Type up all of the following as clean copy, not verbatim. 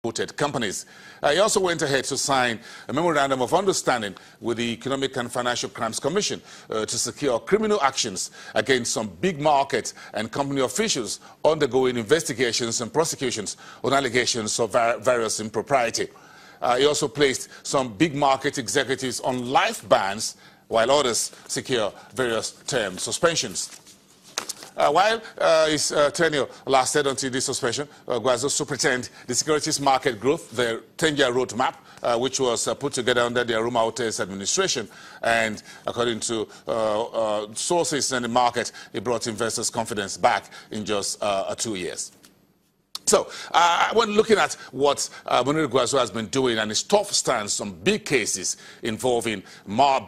quoted companies. He also went ahead to sign a memorandum of understanding with the Economic and Financial Crimes Commission to secure criminal actions against some big market and company officials undergoing investigations and prosecutions on allegations of various impropriety. He also placed some big market executives on life bans, while others secure various term suspensions. While his tenure lasted until this suspension, Gwarzo superintended the securities market growth, the 10-year roadmap, which was put together under the Aruma Hotels administration. And according to sources in the market, it brought investors' confidence back in just 2 years. So, when looking at what Mounir Gwarzo has been doing and his tough stance on big cases involving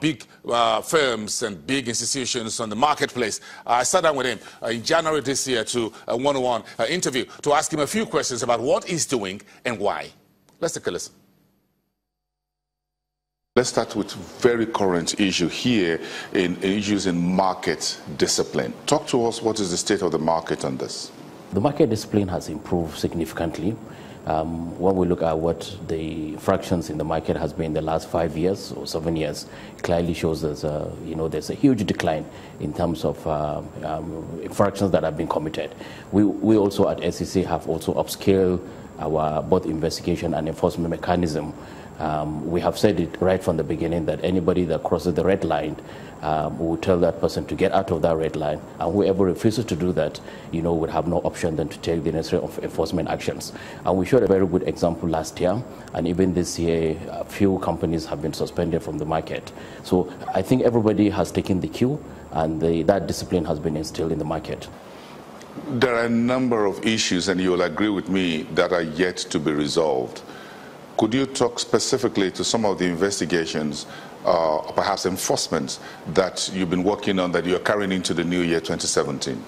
big firms and big institutions on the marketplace, I sat down with him in January this year to a one-on-one interview to ask him a few questions about what he's doing and why. Let's take a listen. Let's start with very current issue here in issues in market discipline. Talk to us, what is the state of the market on this? The market discipline has improved significantly. When we look at what the fractions in the market has been in the last 5 years or 7 years, it clearly shows there's a huge decline in terms of infractions that have been committed. We also at SEC have also upscaled our both investigation and enforcement mechanism. We have said it right from the beginning that anybody that crosses the red line, we will tell that person to get out of that red line, and whoever refuses to do that, would have no option than to take the necessary enforcement actions. And we showed a very good example last year, and even this year, a few companies have been suspended from the market. So I think everybody has taken the cue, and that discipline has been instilled in the market. There are a number of issues, and you will agree with me, that are yet to be resolved. Could you talk specifically to some of the investigations, perhaps enforcement, that you've been working on that you're carrying into the new year 2017?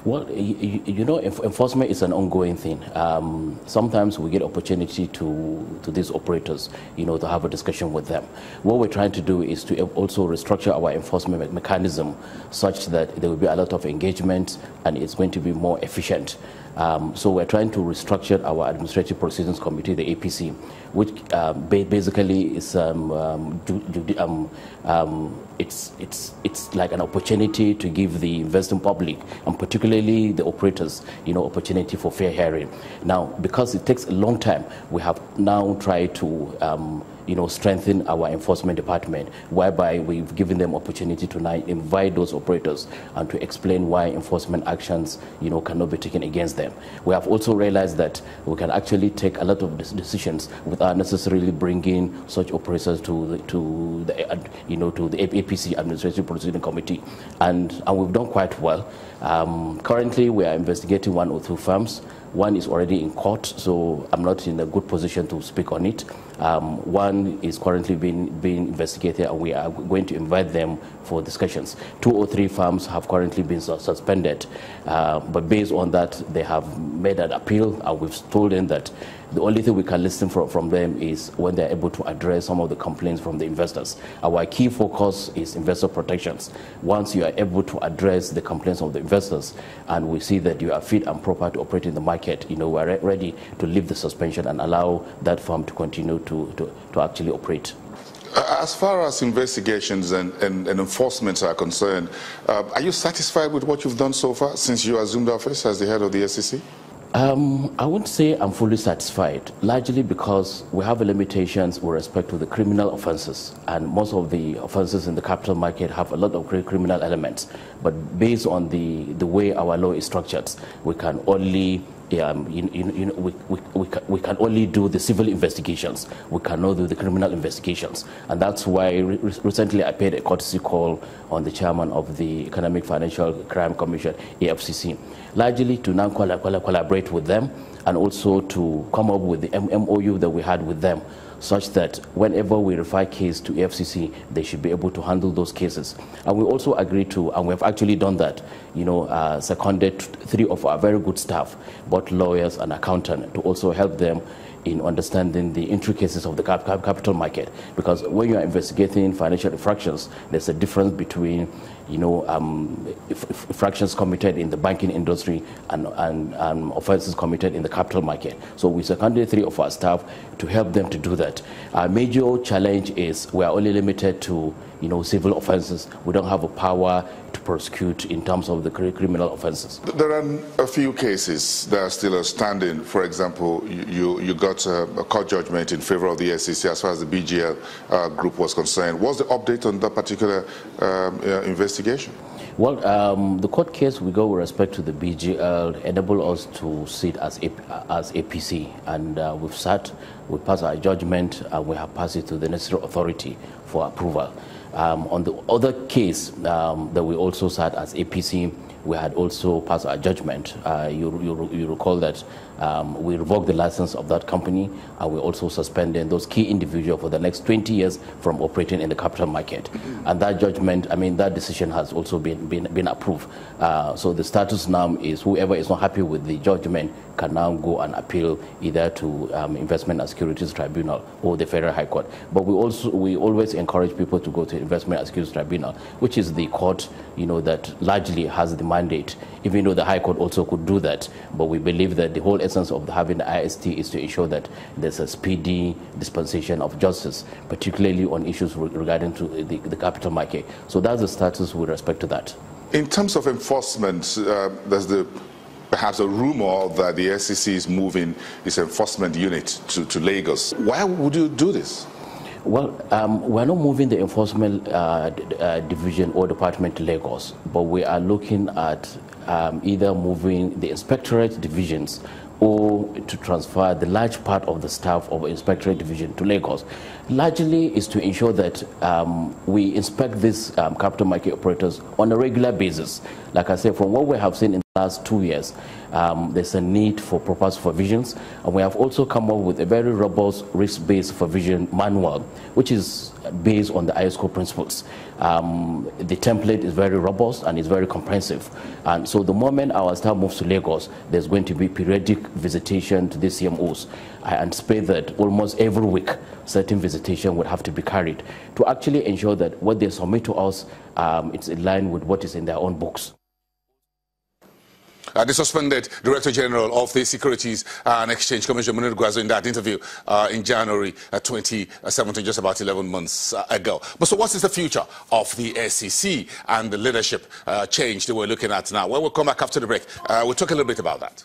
Well, enforcement is an ongoing thing. Sometimes we get opportunity to these operators, to have a discussion with them. What we're trying to do is to also restructure our enforcement mechanism such that there will be a lot of engagement and it's going to be more efficient. So we're trying to restructure our Administrative Proceedings Committee, the APC, which basically is it's like an opportunity to give the investing public and particularly the operators, opportunity for fair hearing. Now, because it takes a long time, we have now tried to strengthen our enforcement department, whereby we've given them opportunity to now invite those operators and to explain why enforcement actions, cannot be taken against them. We have also realized that we can actually take a lot of decisions without necessarily bringing such operators to the APC, Administrative Proceeding Committee, and we've done quite well. Currently, we are investigating 1 or 2 firms. One is already in court, so I'm not in a good position to speak on it. One is currently being investigated, and we are going to invite them for discussions. 2 or 3 firms have currently been suspended, but based on that, they have made an appeal, and we've told them that the only thing we can listen from them is when they're able to address some of the complaints from the investors. Our key focus is investor protections. Once you are able to address the complaints of the investors, and we see that you are fit and proper to operate in the market, we're ready to lift the suspension and allow that firm to continue to actually operate. As far as investigations and enforcements are concerned, are you satisfied with what you've done so far since you assumed office as the head of the SEC? I wouldn't say I'm fully satisfied, largely because we have limitations with respect to the criminal offenses, and most of the offenses in the capital market have a lot of criminal elements. But based on the way our law is structured, we can only we can only do the civil investigations. We cannot do the criminal investigations, and that's why recently I paid a courtesy call on the chairman of the Economic Financial Crime Commission, EFCC, largely to now collaborate with them and also to come up with the MOU that we had with them, such that whenever we refer case to EFCC, they should be able to handle those cases. And we also agreed to, and we have actually done that, seconded 3 of our very good staff, both lawyers and accountants, to also help them in understanding the intricacies of the capital market, because when you are investigating financial infractions, there's a difference between infractions committed in the banking industry and offenses committed in the capital market. So we seconded 3 of our staff to help them to do that. Our major challenge is we are only limited to civil offenses. We don't have a power to prosecute in terms of the criminal offenses. There are a few cases that are still standing. For example, you got a court judgment in favor of the SEC as far as the BGL group was concerned. What's the update on that particular investigation? Well, the court case we got with respect to the BGL enabled us to sit as APC, and we passed our judgment, and we have passed it to the necessary authority for approval. On the other case that we also sat as APC, we had also passed our judgment. You recall that we revoked the license of that company, and we also suspended those key individuals for the next 20 years from operating in the capital market. And that judgment, that decision has also been approved. So the status now is whoever is not happy with the judgment can now go and appeal either to Investment and Securities Tribunal or the Federal High Court. But we always encourage people to go to Investment and Securities Tribunal, which is the court that largely has the mandate, even though the High Court also could do that. But we believe that the whole essence of having the IST is to ensure that there's a speedy dispensation of justice, particularly on issues regarding to the capital market. So that's the status with respect to that. In terms of enforcement, there's perhaps a rumor that the SEC is moving its enforcement unit to Lagos. Why would you do this? Well, we're not moving the enforcement division or department to Lagos, but we are looking at either moving the inspectorate divisions or to transfer the large part of the staff of inspectorate division to Lagos. Largely is to ensure that we inspect these capital market operators on a regular basis. Like I said, from what we have seen in the last 2 years, there's a need for proper supervisions, and we have also come up with a very robust risk-based supervision manual, which is based on the ISCO principles. The template is very robust and is very comprehensive, and so the moment our staff moves to Lagos, there's going to be periodic visitation to the CMOs. I anticipate that almost every week certain visitation would have to be carried to actually ensure that what they submit to us, it's in line with what is in their own books. The suspended Director General of the Securities and Exchange Commission, Mounir Gwarzo, in that interview in January 2017, just about 11 months ago. But so what is the future of the SEC and the leadership change that we're looking at now? Well, we'll come back after the break. We'll talk a little bit about that.